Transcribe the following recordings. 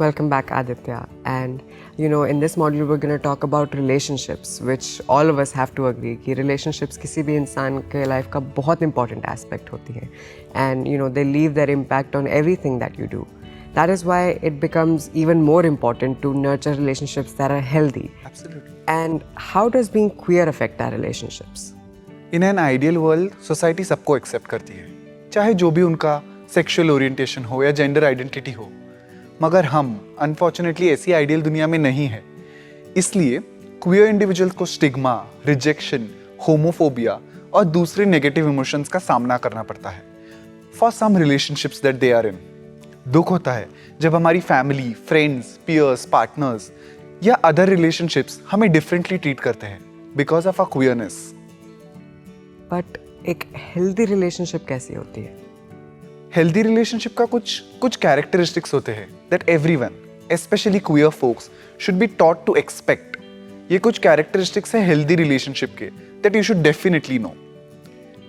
Welcome back, Aditya. And in this module, we're going to talk about relationships, which all of us have to agree कि relationships किसी भी इंसान के life का बहुत important aspect होती है. And they leave their impact on everything that you do. That is why it becomes even more important to nurture relationships that are healthy. Absolutely. And how does being queer affect our relationships? In an ideal world, society सबको accept करती है, चाहे जो भी उनका sexual orientation हो या gender identity हो. मगर हम अनफॉर्चुनेटली ऐसी आइडियल दुनिया में नहीं है. इसलिए क्वियर इंडिविजुअल्स को स्टिग्मा, रिजेक्शन, होमोफोबिया और दूसरे नेगेटिव इमोशंस का सामना करना पड़ता है for some relationships that they are in. दुख होता है जब हमारी फैमिली, फ्रेंड्स, पियर्स, पार्टनर्स या अदर रिलेशनशिप्स हमें डिफरेंटली ट्रीट करते हैं because of our queerness. But एक हेल्दी रिलेशनशिप कैसी होती है? हेल्दी रिलेशनशिप का कुछ कैरेक्टरिस्टिक्स होते हैं that everyone, especially queer folks, should be taught to expect. ये कुछ कैरेक्टरिस्टिक्स है हेल्दी रिलेशनशिप के that you should definitely know.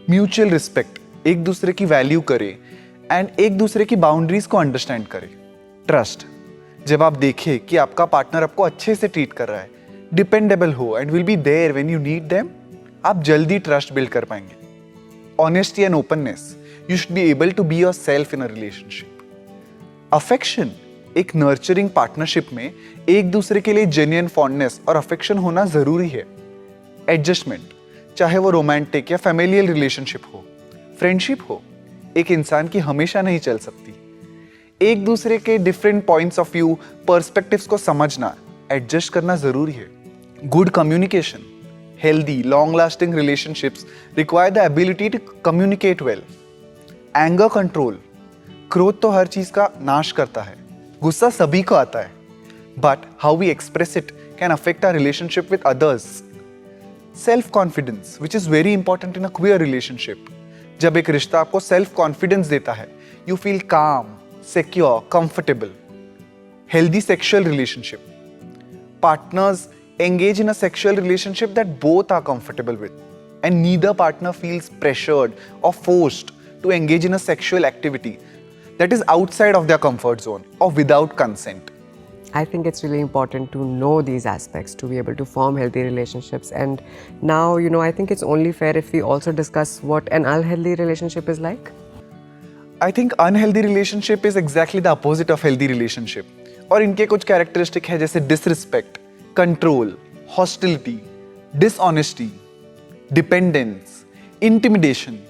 Mutual respect, एक दूसरे की वैल्यू करे एंड एक दूसरे की बाउंड्रीज को अंडरस्टैंड करे. ट्रस्ट, जब आप देखें कि आपका पार्टनर आपको अच्छे से ट्रीट कर रहा है, डिपेंडेबल हो and will be there when you need them, आप जल्दी ट्रस्ट बिल्ड कर पाएंगे. Honesty and openness, you should be able to be yourself in a relationship. Affection, एक nurturing partnership में एक दूसरे के लिए genuine fondness और affection होना जरूरी है. Adjustment, चाहे वो romantic या familial relationship हो, friendship हो, एक इंसान की हमेशा नहीं चल सकती. एक दूसरे के different points of view, perspectives को समझना, adjust करना जरूरी है. Good communication, healthy, long-lasting relationships require the ability to communicate well. Anger control, क्रोध तो हर चीज का नाश करता है, गुस्सा सभी को आता है, but how we express it can affect our relationship with others. Self confidence, which is very important in a queer relationship. जब एक रिश्ता आपको सेल्फ कॉन्फिडेंस देता है, you feel calm, secure, comfortable. Healthy sexual relationship, partners engage in a sexual relationship that both are comfortable with, and neither partner feels pressured or forced to engage in a sexual activity that is outside of their comfort zone or without consent. I think it's really important to know these aspects to be able to form healthy relationships. And now, I think it's only fair if we also discuss what an unhealthy relationship is like. I think unhealthy relationship is exactly the opposite of healthy relationship. और इनके कुछ characteristic है जैसे disrespect, control, hostility, dishonesty, dependence, intimidation,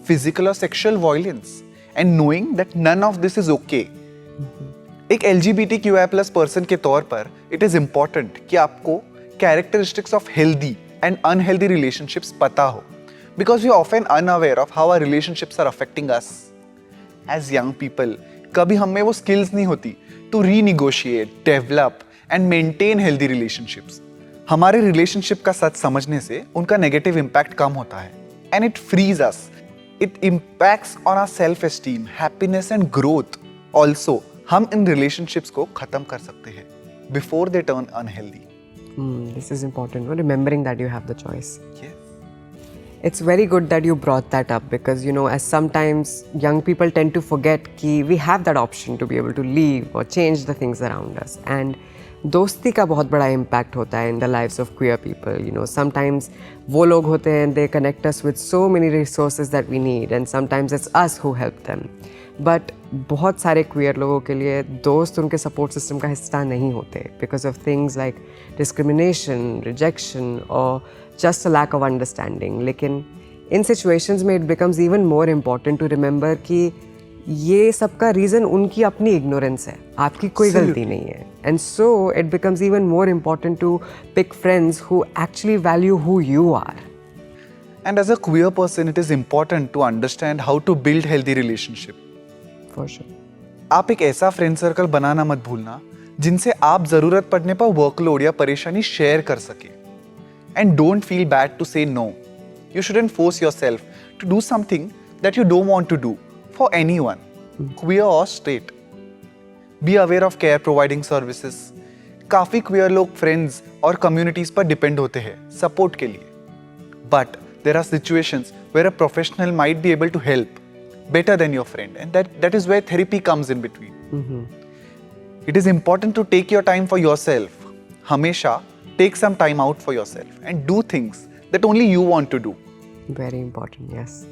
physical or sexual violence, and knowing that none of this is okay. एक LGBTQI+ person के तौर पर it is important कि आपको characteristics of healthy and unhealthy relationships पता हो, because we are often unaware of how our relationships are affecting us. As young people, कभी हम में वो skills नहीं होती to renegotiate, develop and maintain healthy relationships. हमारे relationship का सच समझने से उनका negative impact कम होता है, and it frees us. It impacts on our self-esteem, happiness and growth. Also, हम इन relationships को खत्म कर सकते हैं before they turn unhealthy. This is important, remembering that you have the choice. Yes. It's very good that you brought that up because, as sometimes young people tend to forget कि we have that option to be able to leave or change the things around us. And दोस्ती का बहुत बड़ा impact होता है in the lives of queer people. Sometimes वो लोग होते हैं, they connect us with so many resources that we need, and sometimes it's us who help them. But बहुत सारे queer लोगों के लिए दोस्त उनके support system का हिस्सा नहीं होते because of things like discrimination, rejection, or just a lack of understanding. लेकिन इन situations में it becomes even more important to remember कि ये सबका रीजन उनकी अपनी इग्नोरेंस है, आपकी कोई गलती नहीं है. And so it becomes even more important to pick friends who actually value who you are. And as a queer person, it is important to understand how to build healthy relationship. For sure. आप एक ऐसा friend circle बनाना मत भूलना जिनसे आप जरूरत पड़ने पर वर्कलोड या परेशानी शेयर कर सके. And don't feel bad to say no. You shouldn't force yourself to do something that you don't want to do. For anyone, queer or straight. Be aware of care providing services. काफी queer लोग friends और communities पर depend होते हैं support के लिए. But there are situations where a professional might be able to help better than your friend, and that is where therapy comes in between. It is important to take your time for yourself. हमेशा take some time out for yourself and do things that only you want to do. Very important, yes.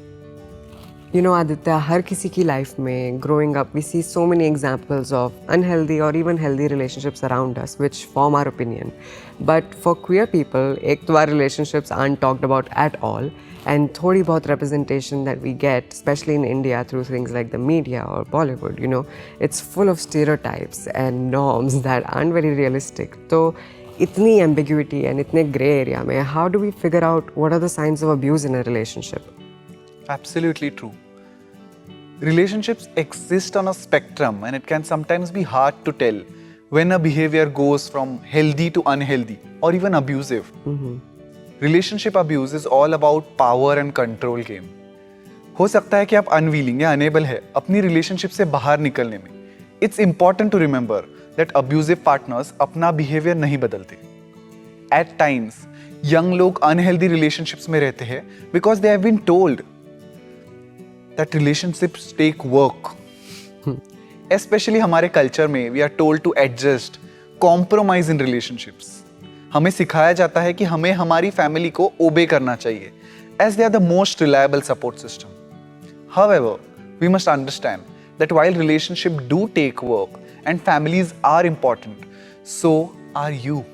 You know, Aditya, हर किसी की life में growing up, we see so many examples of unhealthy or even healthy relationships around us, which form our opinion. But for queer people, एक तो our relationships aren't talked about at all, and थोड़ी बहुत representation that we get, especially in India through things like the media or Bollywood, you know, it's full of stereotypes and norms that aren't very realistic. तो इतनी ambiguity and इतने gray area में, how do we figure out what are the signs of abuse in a relationship? Absolutely true. Relationships exist on a spectrum and it can sometimes be hard to tell when a behavior goes from healthy to unhealthy or even abusive. Relationship abuse is all about power and control game. हो सकता है कि आप unwilling या unable है अपनी relationship से बाहर निकलने में. It's important to remember that abusive partners अपना behavior नहीं बदलते. At times, young लोग unhealthy relationships में रहते हैं because they have been told that relationships take work. Especially हमारे culture में we are told to adjust, compromise in relationships. हमें सिखाया जाता है कि हमें हमारी family को obey करना चाहिए as they are the most reliable support system. However, we must understand that while relationships do take work and families are important, so are you.